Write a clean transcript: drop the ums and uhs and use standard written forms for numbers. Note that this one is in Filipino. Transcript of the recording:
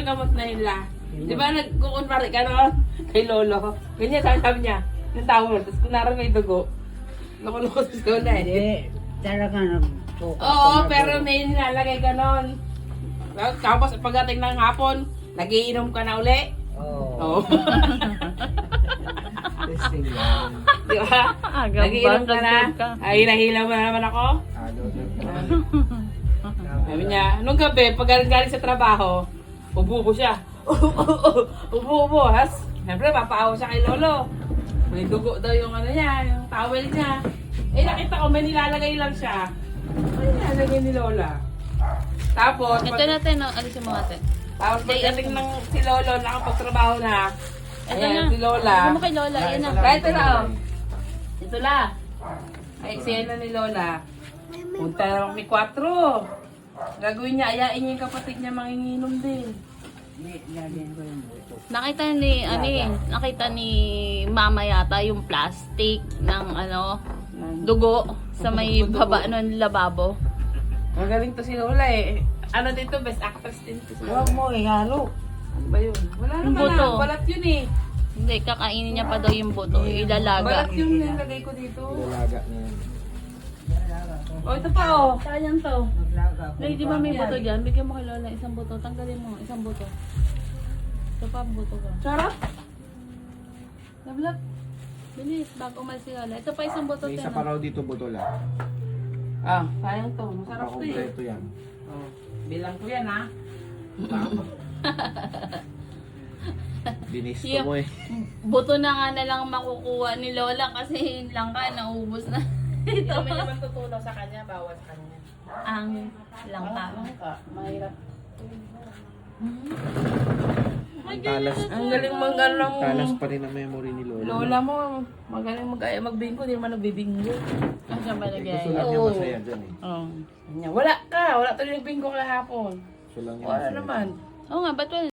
gamot na nila. Di ba nagkukunwari ka no? Kay Lolo. Ganyan sabi niya. Yung tawag. Tapos kunwari may dugo. Nakuloko sa lola eh. Hindi, talaga nagtuka. Oo, pero may nilalagay ka nun. Tapos pagdating ng hapon, nagiinom ka na uli. Oo. Oo. Testing lang. Di ba? Nagiinom ka na. Ay, hila mo na naman ako. Sabi niya, nung gabi, pag galing sa trabaho, ubo siya. Ubo. Siyempre, mapaawa siya kay Lolo. May dugo daw yung ano niya, yung towel niya. Eh, nakita ko, may nilalagay lang siya. May nilalagay ni Lola. Tapos, Ito natin, no? Alisin mo natin. tapos pagdating ng si Lolo, nakapagtrabaho na. Ito Ayan, na. si Lola. Ano mo kay Lola? Yan na. Kahit ito lang. Ito la. Ay, eksena ni Lola. Punta na kami 4. Gagawin niya, ayain niya yung kapatid niya manginginom din. Lagyan ko yung buto. Nakita ni Mama yata yung plastic ng dugo sa may baba ng lababo. Magaling to si Lola eh. Ano dito, best actress din to si Lola. Huwag mo ihalo. Ano ba yun? Wala Yung naman buto. na. Balat yun eh. Hindi, kakainin niya pa daw yung buto. Ilalaga. Balat yung nilagay ko dito. Lalaga na yan. Oh, ito pa oh. Sayang to. Maglaga ko. Lady, di ba may buto dyan? Bigyan mo kay Lola isang buto. Tanggalin mo, isang buto. Ito pa ang buto ko. Sarap. Lablab. Bilis, bago umalis si Lola. Ito pa isang buto. May isa Tina. pa raw dito butola. Ah, sayang to. Masarap to eh. Pakompleto yan. Oh, bilang ko yan ha. Binisto Yung- mo eh. Buto na nga lang makukuha ni Lola kasi yung langka naubos na. Ito may naman tutulong sa kanya, bawal sa kanya. Ang langka. Ka, mahirap. Ang talas. Ang galing mag-ano Talas pa rin ang memory ni Lola. Lola mo, magaling magbingko, hindi naman nagbibinggo. Ang siya ba Eh, nagyaya? gusto lang niya masaya dyan eh. Oo. Wala ka, wala tuloy nagbingko kahapon. Gusto lang niya Wala masaya. naman. Oo nga, ba't wala?